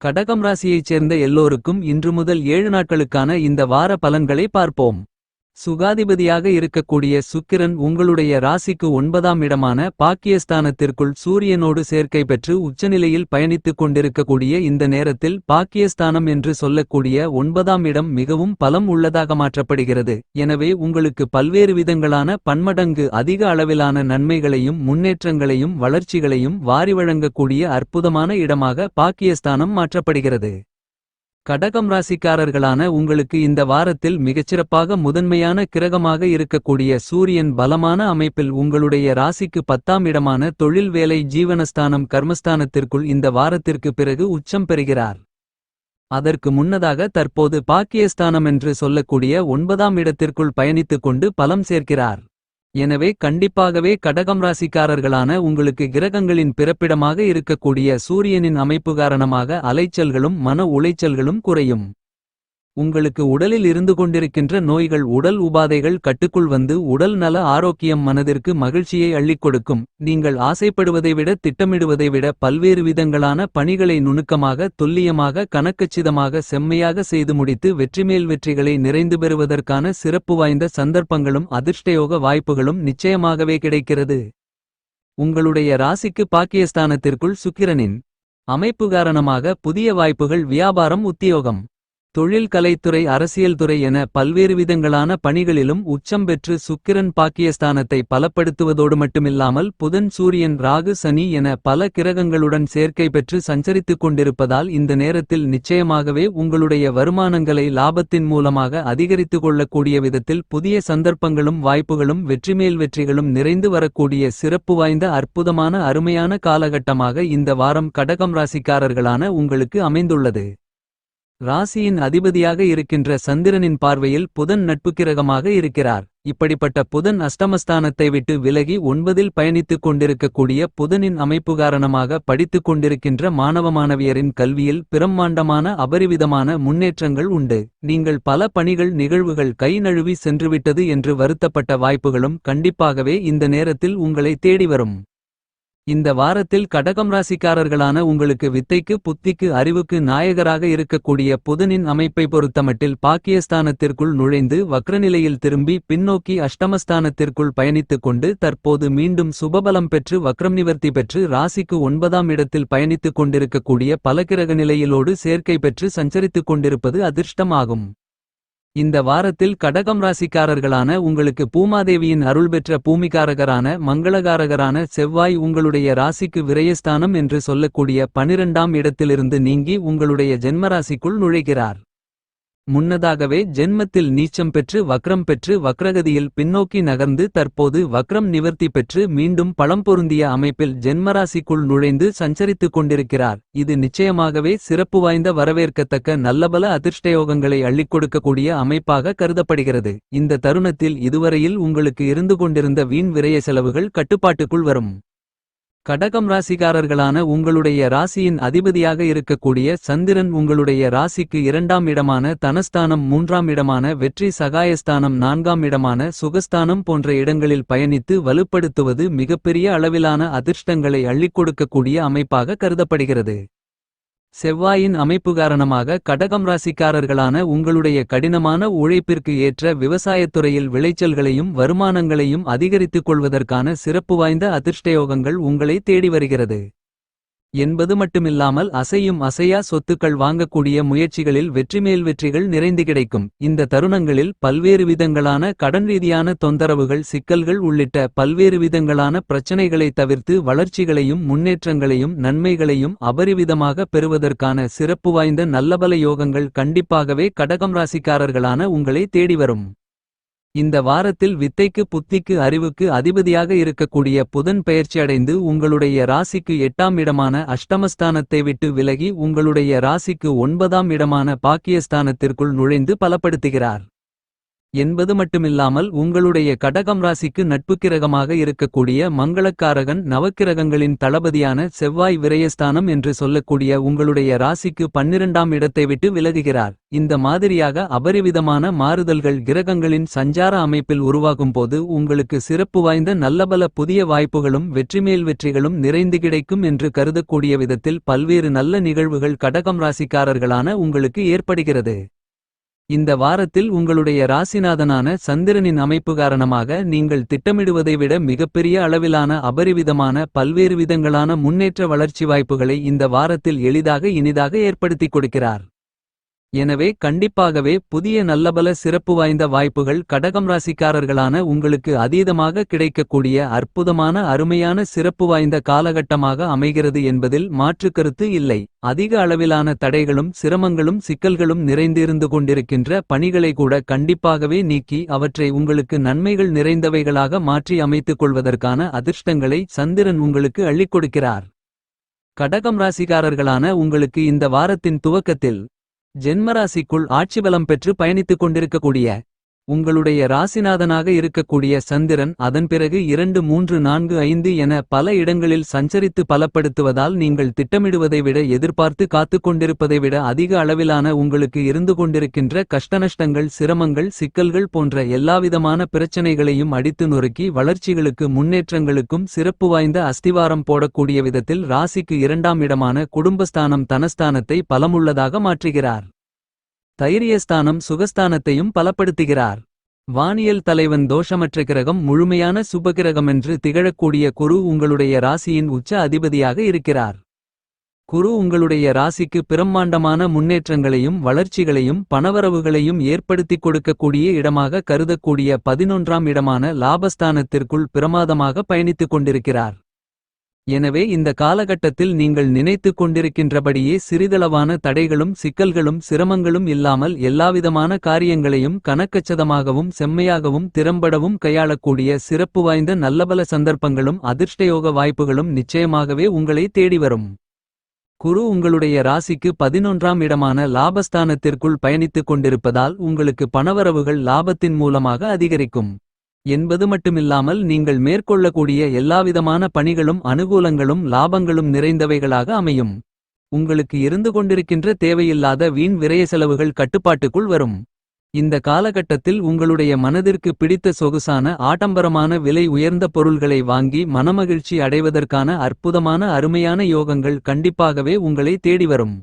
கடகம் ராசியைச் சேர்ந்த எல்லோருக்கும் இன்று முதல் 7 நாட்களுக்கான இந்த வார பலன்களை பார்ப்போம். சுகாதிபதியாக இருக்கக்கூடிய சுக்கிரன் உங்களுடைய ராசிக்கு 9ஆம் இடமான பாக்கியஸ்தானத்திற்குள் சூரியனோடு சேர்க்கை பெற்று உச்சநிலையில் பயணித்துக் கொண்டிருக்கக்கூடிய இந்த நேரத்தில் பாக்கியஸ்தானம் என்று சொல்லக்கூடிய 9ஆம் இடம் மிகவும் பலம் உள்ளதாக மாற்றப்படுகிறது. எனவே உங்களுக்கு பல்வேறு விதங்களான பன்மடங்கு அதிக அளவிலான நன்மைகளையும் முன்னேற்றங்களையும் வளர்ச்சிகளையும் வாரி வழங்கக்கூடிய அற்புதமான இடமாக பாக்கியஸ்தானம் மாற்றப்படுகிறது. கடகம் ராசிக்காரர்களான உங்களுக்கு இந்த வாரத்தில் மிகச்சிறப்பாக முதன்மையான கிரகமாக இருக்கக்கூடிய சூரியன் பலமான அமைப்பில் உங்களுடைய ராசிக்கு 10ஆம் இடமான தொழில் வேலை ஜீவனஸ்தானம் கர்மஸ்தானத்திற்குள் இந்த வாரத்திற்கு பிறகு உச்சம் பெறுகிறார். அதற்கு முன்னதாக தற்போது பாக்கியஸ்தானம் என்று சொல்லக்கூடிய 9ஆம் இடத்திற்குள் பயணித்துக் கொண்டு பலம் சேர்க்கிறார். எனவே கண்டிப்பாகவே கடகம் ராசிக்காரர்களான உங்களுக்கு கிரகங்களின் பிறப்பிடமாக இருக்கக்கூடிய சூரியனின் அமைப்பு காரணமாக அலைச்சல்களும் மன உளைச்சல்களும் குறையும். உங்களுக்கு உடலில் இருந்து கொண்டிருக்கின்ற நோய்கள் உடல் உபாதைகள் கட்டுக்குள் வந்து உடல் நல ஆரோக்கியம் மனதிற்கு மகிழ்ச்சியை அள்ளிக் கொடுக்கும். நீங்கள் ஆசைப்படுவதை விட திட்டமிடுவதை விட பல்வேறு விதங்களான பணிகளை நுணுக்கமாக துல்லியமாக கணக்கச்சிதமாக செம்மையாக செய்து முடித்து வெற்றிமேல் வெற்றிகளை நிறைந்து பெறுவதற்கான சிறப்பு வாய்ந்த சந்தர்ப்பங்களும் அதிர்ஷ்டயோக வாய்ப்புகளும் நிச்சயமாகவே கிடைக்கிறது. உங்களுடைய ராசிக்கு பாக்கியஸ்தானத்திற்குள் சுக்கிரனின் அமைப்பு காரணமாக புதிய வாய்ப்புகள் வியாபாரம் உத்தியோகம் தொழில் கலைத்துறை அரசியல் துறை என பல்வேறு விதங்களான பணிகளிலும் உச்சம் பெற்று சுக்கிரன் பாக்கியஸ்தானத்தை பலப்படுத்துவதோடு மட்டுமில்லாமல் புதன் சூரியன் ராகு சனி என பல கிரகங்களுடன் சேர்க்கை பெற்று சஞ்சரித்துக் கொண்டிருப்பதால் இந்த நேரத்தில் நிச்சயமாகவே உங்களுடைய வருமானங்களை லாபத்தின் மூலமாக அதிகரித்துக் கொள்ளக்கூடிய விதத்தில் புதிய சந்தர்ப்பங்களும் வாய்ப்புகளும் வெற்றிமேல் வெற்றிகளும் நிறைந்து வரக்கூடிய சிறப்பு வாய்ந்த அற்புதமான அருமையான காலகட்டமாக இந்த வாரம் கடகம் ராசிக்காரர்களான உங்களுக்கு அமைந்துள்ளது. ராசியின் அதிபதியாக இருக்கின்ற சந்திரனின் பார்வையில் புதன் நட்புக்கிரகமாக இருக்கிறார். இப்படிப்பட்ட புதன் அஷ்டமஸ்தானத்தை விட்டு விலகி 9இல் பயணித்துக் கொண்டிருக்கக்கூடிய புதனின் அமைப்பு காரணமாக படித்துக் கொண்டிருக்கின்ற மாணவ மாணவியரின் கல்வியில் பிரம்மாண்டமான அபரிவிதமான முன்னேற்றங்கள் உண்டு. நீங்கள் பல பணிகள் நிகழ்வுகள் கை நழுவி சென்றுவிட்டது என்று வருத்தப்பட்ட வாய்ப்புகளும் கண்டிப்பாகவே இந்த நேரத்தில் உங்களை தேடி வரும். இந்த வாரத்தில் கடகம் ராசிக்காரர்களான உங்களுக்கு வித்தைக்கு புத்திக்கு அறிவுக்கு நாயகராக இருக்கக்கூடிய புதனின் அமைப்பை பொறுத்தமட்டில் பாக்கியஸ்தானத்திற்குள் நுழைந்து வக்ரநிலையில் திரும்பி பின்னோக்கி அஷ்டமஸ்தானத்திற்குள் பயணித்துக் கொண்டு தற்போது மீண்டும் சுபபலம் பெற்று வக்ரம் நிவர்த்தி பெற்று ராசிக்கு 9ஆம் இடத்தில் பயணித்துக் கொண்டிருக்கக்கூடிய பலகிரக நிலையிலோடு சேர்க்கை பெற்று சஞ்சரித்துக் கொண்டிருப்பது அதிர்ஷ்டமாகும். இந்த வாரத்தில் கடகம் ராசிக்காரர்களான உங்களுக்கு பூமாதேவியின் அருள் பெற்ற பூமிகாரகரான மங்களகாரகரான செவ்வாய் உங்களுடைய ராசிக்கு விரயஸ்தானம் என்று சொல்லக்கூடிய 12ஆம் இடத்திலிருந்து நீங்கி உங்களுடைய ஜென்மராசிக்குள் நுழைகிறார். முன்னதாகவே ஜென்மத்தில் நீச்சம் பெற்று வக்ரம் பெற்று வக்ரகதியில் பின்னோக்கி நகர்ந்து தற்போது வக்ரம் நிவர்த்தி பெற்று மீண்டும் பலம் பொருந்திய அமைப்பில் ஜென்மராசிக்குள் நுழைந்து சஞ்சரித்துக் கொண்டிருக்கிறார். இது நிச்சயமாகவே சிறப்பு வாய்ந்த வரவேற்கத்தக்க நல்லபல அதிர்ஷ்டயோகங்களை அள்ளிக் கொடுக்கக்கூடிய அமைப்பாக கருதப்படுகிறது. இந்த தருணத்தில் இதுவரையில் உங்களுக்கு இருந்து கொண்டிருந்த வீண் விரய செலவுகள் கட்டுப்பாட்டுக்குள் வரும். கடகம் ராசிக்காரர்களான உங்களுடைய ராசியின் அதிபதியாக இருக்கக்கூடிய சந்திரன் உங்களுடைய ராசிக்கு 2ஆம் இடமான தனஸ்தானம் 3ஆம் இடமான வெற்றி சகாயஸ்தானம் 4ஆம் இடமான சுகஸ்தானம் போன்ற இடங்களில் பயணித்து வலுப்படுத்துவது மிகப்பெரிய அளவிலான அதிர்ஷ்டங்களை அள்ளிக் கொடுக்கக்கூடிய அமைப்பாக கருதப்படுகிறது. செவ்வாயின் அமைப்பு காரணமாக கடகம் ராசிக்காரர்களான உங்களுடைய கடினமான உழைப்பிற்கு ஏற்ற விவசாயத்துறையில் விளைச்சல்களையும் வருமானங்களையும் அதிகரித்துக் கொள்வதற்கான சிறப்பு வாய்ந்த அதிர்ஷ்டயோகங்கள் உங்களை தேடி வருகிறது என்பது மட்டுமில்லாமல் அசையும் அசையா சொத்துக்கள் வாங்கக்கூடிய முயற்சிகளில் வெற்றிமேல் வெற்றிகள் நிறைந்து கிடைக்கும். இந்த தருணங்களில் பல்வேறு விதங்களான கடன் ரீதியான தொந்தரவுகள் சிக்கல்கள் உள்ளிட்ட பல்வேறு விதங்களான பிரச்சனைகளை தவிர்த்து வளர்ச்சிகளையும் முன்னேற்றங்களையும் நன்மைகளையும் அபரிவிதமாக பெறுவதற்கான சிறப்பு வாய்ந்த நல்லபல யோகங்கள் கண்டிப்பாகவே கடகம் ராசிக்காரர்களான உங்களை தேடி வரும். இந்த வாரத்தில் வித்தைக்கு புத்திக்கு அறிவுக்கு அதிபதியாக இருக்கக்கூடிய புதன் பெயர்ச்சியடைந்து உங்களுடைய ராசிக்கு 8ஆம் இடமான அஷ்டமஸ்தானத்தை விட்டு விலகி உங்களுடைய ராசிக்கு 9ஆம் இடமான பாக்கியஸ்தானத்திற்குள் நுழைந்து பலப்படுத்துகிறார். என்பது மட்டுமில்லாமல் உங்களுடைய கடகம் ராசிக்கு நட்புக்கிரகமாக இருக்கக்கூடிய மங்களக்காரகன் நவக்கிரகங்களின் தளபதியான செவ்வாய் விரயஸ்தானம் என்று சொல்லக்கூடிய உங்களுடைய ராசிக்கு 12ஆம் இடத்தை விட்டு விலகுகிறார். இந்த மாதிரியாக அபரிவிதமான மாறுதல்கள் கிரகங்களின் சஞ்சார அமைப்பில் உருவாகும் போது உங்களுக்கு சிறப்பு வாய்ந்த நல்லபல புதிய வாய்ப்புகளும் வெற்றிமேல் வெற்றிகளும் நிறைந்து கிடைக்கும் என்று கருதக்கூடிய விதத்தில் பல்வேறு நல்ல நிகழ்வுகள் கடகம் ராசிக்காரர்களான உங்களுக்கு ஏற்படுகிறது. இந்த வாரத்தில் உங்களுடைய ராசிநாதனான சந்திரனின் அமைப்பு காரணமாக நீங்கள் திட்டமிடுவதை விட மிகப்பெரிய அளவிலான அபரிவிதமான பல்வேறு விதங்களான முன்னேற்ற வளர்ச்சி வாய்ப்புகளை இந்த வாரத்தில் எளிதாக இனிதாக ஏற்படுத்திக் கொடுக்கிறார். எனவே கண்டிப்பாகவே புதிய நல்லபல சிறப்பு வாய்ந்த வாய்ப்புகள் கடகம் ராசிக்காரர்களான உங்களுக்கு அதீதமாக கிடைக்கக்கூடிய அற்புதமான அருமையான சிறப்பு வாய்ந்த காலகட்டமாக அமைகிறது என்பதில் மாற்றுக்கருத்து இல்லை. அதிக அளவிலான தடைகளும் சிரமங்களும் சிக்கல்களும் நிறைந்திருந்து கொண்டிருக்கின்ற பணிகளை கூட கண்டிப்பாகவே நீக்கி அவற்றை உங்களுக்கு நன்மைகள் நிறைந்தவைகளாக மாற்றி அமைத்துக் கொள்வதற்கான அதிர்ஷ்டங்களை சந்திரன் உங்களுக்கு அள்ளிக் கொடுக்கிறார். கடகம் ராசிக்காரர்களான உங்களுக்கு இந்த வாரத்தின் துவக்கத்தில் ஜென்மராசிக்குள் ஆட்சிபலம் பெற்று பயணித்துக் கொண்டிருக்கக்கூடிய உங்களுடைய ராசிநாதனாக இருக்கக்கூடிய சந்திரன் அதன் பிறகு 2 3 4 5 என பல இடங்களில் சஞ்சரித்து பலப்படுத்துவதால் நீங்கள் திட்டமிடுவதை விட எதிர்பார்த்து காத்துக் கொண்டிருப்பதை விட அதிக அளவிலான உங்களுக்கு இருந்து கொண்டிருக்கின்ற கஷ்டநஷ்டங்கள் சிரமங்கள் சிக்கல்கள் போன்ற எல்லாவிதமான பிரச்சனைகளையும் அடித்து நொறுக்கி வளர்ச்சிகளுக்கு முன்னேற்றங்களுக்கும் சிறப்பு வாய்ந்த அஸ்திவாரம் போடக்கூடிய விதத்தில் ராசிக்கு 2ஆம் இடமான குடும்பஸ்தானம் தனஸ்தானத்தை பலமுள்ளதாக மாற்றுகிறார். தைரியஸ்தானம் சுகஸ்தானத்தையும் பலப்படுத்துகிறார். வானியல் தலைவன் தோஷமற்ற கிரகம் முழுமையான சுபகிரகமென்று திகழக்கூடிய குரு உங்களுடைய ராசியின் உச்ச அதிபதியாக இருக்கிறார். குரு உங்களுடைய ராசிக்கு பிரம்மாண்டமான முன்னேற்றங்களையும் வளர்ச்சிகளையும் பணவரவுகளையும் ஏற்படுத்திக் கொடுக்கக்கூடிய இடமாக கருதக்கூடிய 11ஆம் இடமான லாபஸ்தானத்திற்குள் பிரமாதமாக பயணித்துக் கொண்டிருக்கிறார். எனவே இந்த காலகட்டத்தில் நீங்கள் நினைத்துக் கொண்டிருக்கின்றபடியே சிறிதளவான தடைகளும் சிக்கல்களும் சிரமங்களும் இல்லாமல் எல்லாவிதமான காரியங்களையும் கணக்கச்சிதமாகவும் செம்மையாகவும் திறம்படவும் கையாளக்கூடிய சிறப்பு வாய்ந்த நல்லபல சந்தர்ப்பங்களும் அதிர்ஷ்டயோக வாய்ப்புகளும் நிச்சயமாகவே உங்களை தேடி வரும். குரு உங்களுடைய ராசிக்கு 11ஆம் இடமான லாபஸ்தானத்திற்குள் பயணித்துக் கொண்டிருப்பதால் உங்களுக்கு பணவரவுகள் லாபத்தின் மூலமாக அதிகரிக்கும் என்பது மட்டுமில்லாமல் நீங்கள் மேற்கொள்ளக்கூடிய எல்லாவிதமான பணிகளும் அனுகூலங்களும் லாபங்களும் நிறைந்தவைகளாக அமையும். உங்களுக்கு இருந்து கொண்டிருக்கின்ற தேவையில்லாத வீண் விரய செலவுகள் கட்டுப்பாட்டுக்குள் வரும். இந்த காலகட்டத்தில் உங்களுடைய மனதிற்கு பிடித்த சொகுசான ஆடம்பரமான விலை உயர்ந்த பொருள்களை வாங்கி மனமகிழ்ச்சி அடைவதற்கான அற்புதமான அருமையான யோகங்கள் கண்டிப்பாகவே உங்களை தேடி வரும்.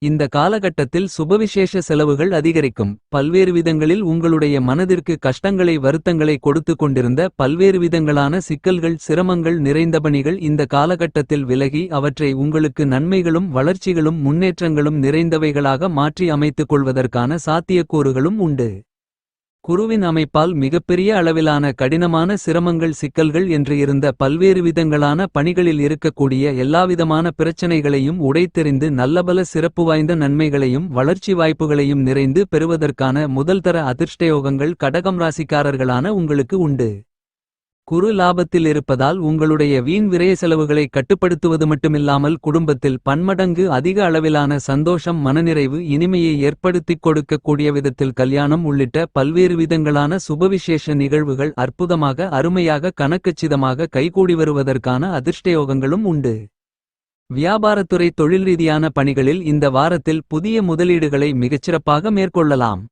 இந்த காலகட்டத்தில் சுபவிசேஷ செலவுகள் அதிகரிக்கும். பல்வேறு விதங்களில் உங்களுடைய மனதிற்கு கஷ்டங்களை வருத்தங்களை கொடுத்து கொண்டிருந்த பல்வேறு விதங்களான சிக்கல்கள் சிரமங்கள் நிறைந்த பணிகள் இந்த காலகட்டத்தில் விலகி அவற்றை உங்களுக்கு நன்மைகளும் வளர்ச்சிகளும் முன்னேற்றங்களும் நிறைந்தவைகளாக மாற்றி அமைத்துக் கொள்வதற்கான சாத்தியக்கூறுகளும் உண்டு. குருவின் அமைப்பால் மிகப்பெரிய அளவிலான கடினமான சிரமங்கள் சிக்கல்கள் என்று இருந்த பல்வேறு விதங்களான பணிகளில் இருக்கக்கூடிய எல்லாவிதமான பிரச்சனைகளையும் உடைத்தெறிந்து நல்லபல சிறப்பு வாய்ந்த நன்மைகளையும் வளர்ச்சி வாய்ப்புகளையும் நிறைந்து பெறுவதற்கான முதல்தர அதிர்ஷ்டயோகங்கள் கடகம் ராசிக்காரர்களான உங்களுக்கு உண்டு. குரு லாபத்தில் இருப்பதால் உங்களுடைய வீண் விரய செலவுகளை கட்டுப்படுத்துவது மட்டுமில்லாமல் குடும்பத்தில் பன்மடங்கு அதிக அளவிலான சந்தோஷம் மனநிறைவு இனிமையை ஏற்படுத்திக் கொடுக்கக்கூடிய விதத்தில் கல்யாணம் உள்ளிட்ட பல்வேறு விதங்களான சுபவிசேஷ நிகழ்வுகள் அற்புதமாக அருமையாக கணக்கச்சிதமாக கைகூடி வருவதற்கான அதிர்ஷ்டயோகங்களும் உண்டு. வியாபாரத்துறை தொழில் ரீதியான பணிகளில் இந்த வாரத்தில் புதிய முதலீடுகளை மிகச்சிறப்பாக மேற்கொள்ளலாம்.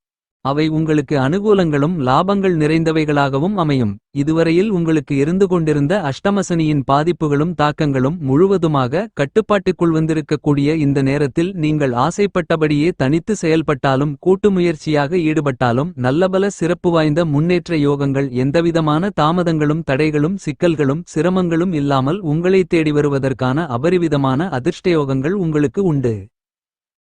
அவை உங்களுக்கு அனுகூலங்களும் லாபங்கள் நிறைந்தவைகளாகவும் அமையும். இதுவரையில் உங்களுக்கு இருந்து கொண்டிருந்த அஷ்டமசனியின் பாதிப்புகளும் தாக்கங்களும் முழுவதுமாக கட்டுப்பாட்டுக்குள் வந்திருக்கக்கூடிய இந்த நேரத்தில் நீங்கள் ஆசைப்பட்டபடியே தனித்து செயல்பட்டாலும் கூட்டு முயற்சியாக ஈடுபட்டாலும் நல்லபல சிறப்பு வாய்ந்த முன்னேற்ற யோகங்கள் எந்தவிதமான தாமதங்களும் தடைகளும் சிக்கல்களும் சிரமங்களும் இல்லாமல் உங்களை தேடி வருவதற்கான அபரிவிதமான அதிர்ஷ்டயோகங்கள் உங்களுக்கு உண்டு.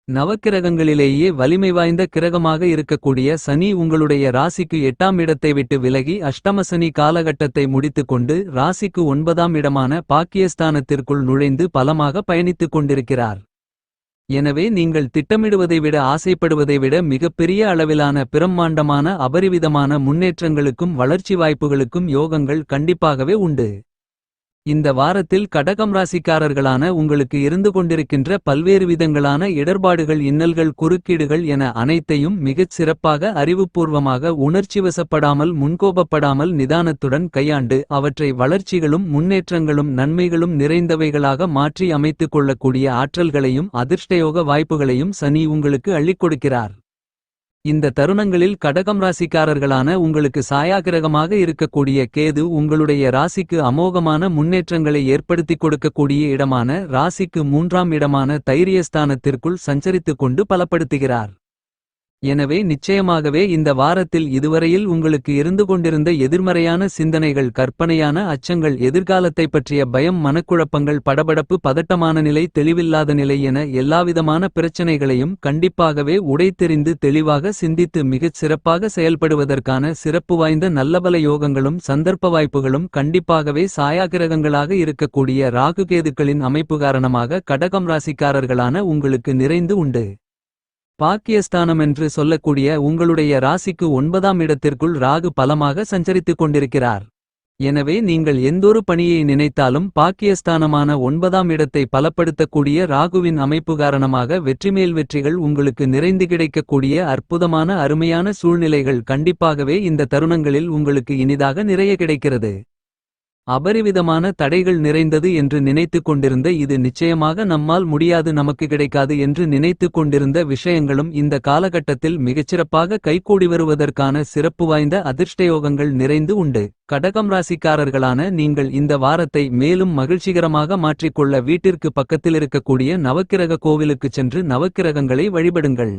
நவக்கிரகங்களிலேயே வலிமை வாய்ந்த கிரகமாக இருக்கக்கூடிய சனி உங்களுடைய ராசிக்கு 8ஆம் இடத்தை விட்டு விலகி அஷ்டமசனி காலகட்டத்தை முடித்துக்கொண்டு ராசிக்கு 9ஆம் இடமான பாக்கியஸ்தானத்திற்குள் நுழைந்து பலமாக பயணித்துக் கொண்டிருக்கிறார். எனவே நீங்கள் திட்டமிடுவதை விட ஆசைப்படுவதை விட மிகப்பெரிய அளவிலான பிரம்மாண்டமான அபரிவிதமான முன்னேற்றங்களுக்கும் வளர்ச்சி வாய்ப்புகளுக்கும் யோகங்கள் கண்டிப்பாகவே உண்டு. இந்த வாரத்தில் கடகம் ராசிக்காரர்களான உங்களுக்கு இருந்து கொண்டிருக்கின்ற பல்வேறு விதங்களான இடர்பாடுகள் இன்னல்கள் குறுக்கீடுகள் என அனைத்தையும் மிகச் சிறப்பாக அறிவுபூர்வமாக உணர்ச்சிவசப்படாமல் முன்கோபப்படாமல் நிதானத்துடன் கையாண்டு அவற்றை வளர்ச்சிகளும் முன்னேற்றங்களும் நன்மைகளும் நிறைந்தவைகளாக மாற்றி அமைத்துக் கொள்ளக்கூடிய ஆற்றல்களையும் அதிர்ஷ்டயோக வாய்ப்புகளையும் சனி உங்களுக்கு அள்ளிக் கொடுக்கிறார். இந்த தருணங்களில் கடகம் ராசிக்காரர்களான உங்களுக்கு சாயாகிரகமாக இருக்கக்கூடிய கேது உங்களுடைய ராசிக்கு அமோகமான முன்னேற்றங்களை ஏற்படுத்திக் கொடுக்கக்கூடிய இடமான ராசிக்கு 3ஆம் இடமான தைரியஸ்தானத்திற்குள் சஞ்சரித்துக் கொண்டு பலப்படுத்துகிறார். எனவே நிச்சயமாகவே இந்த வாரத்தில் இதுவரையில் உங்களுக்கு இருந்து கொண்டிருந்த எதிர்மறையான சிந்தனைகள் கற்பனையான அச்சங்கள் எதிர்காலத்தை பற்றிய பயம் மனக்குழப்பங்கள் படபடப்பு பதட்டமான நிலை தெளிவில்லாத நிலை என எல்லாவிதமான பிரச்சனைகளையும் கண்டிப்பாகவே உடைத்தெறிந்து தெளிவாக சிந்தித்து மிகச் சிறப்பாக செயல்படுவதற்கான சிறப்பு வாய்ந்த நல்லபல யோகங்களும் சந்தர்ப்ப வாய்ப்புகளும் கண்டிப்பாகவே சாயாகிரகங்களாக இருக்கக்கூடிய ராகுகேதுக்களின் அமைப்பு காரணமாக கடகம் ராசிக்காரர்களான உங்களுக்கு நிறைந்து உண்டு. பாக்கியஸ்தானமென்று சொல்லக்கூடிய உங்களுடைய ராசிக்கு 9ஆம் இடத்திற்குள் ராகு பலமாக சஞ்சரித்துக் கொண்டிருக்கிறார். எனவே நீங்கள் எந்தொரு பணியை நினைத்தாலும் பாக்கியஸ்தானமான 9ஆம் இடத்தை பலப்படுத்தக்கூடிய ராகுவின் அமைப்பு காரணமாக வெற்றிமேல் வெற்றிகள் உங்களுக்கு நிறைந்து கிடைக்கக்கூடிய அற்புதமான அருமையான சூழ்நிலைகள் கண்டிப்பாகவே இந்த தருணங்களில் உங்களுக்கு இனிதாக நிறைய கிடைக்கிறது. அபரிவிதமான தடைகள் நிறைந்தது என்று நினைத்துக் கொண்டிருந்த இது நிச்சயமாக நம்மால் முடியாது நமக்கு கிடைக்காது என்று நினைத்துக் கொண்டிருந்த விஷயங்களும் இந்த காலகட்டத்தில் மிகச்சிறப்பாக கைகூடி வருவதற்கான சிறப்பு வாய்ந்த அதிர்ஷ்டயோகங்கள் நிறைந்து உண்டு. கடகம் ராசிக்காரர்களான நீங்கள் இந்த வாரத்தை மேலும் மகிழ்ச்சிகரமாக மாற்றிக்கொள்ள வீட்டிற்கு பக்கத்தில் இருக்கக்கூடிய நவக்கிரக கோவிலுக்குச் சென்று நவக்கிரகங்களை வழிபடுங்கள்.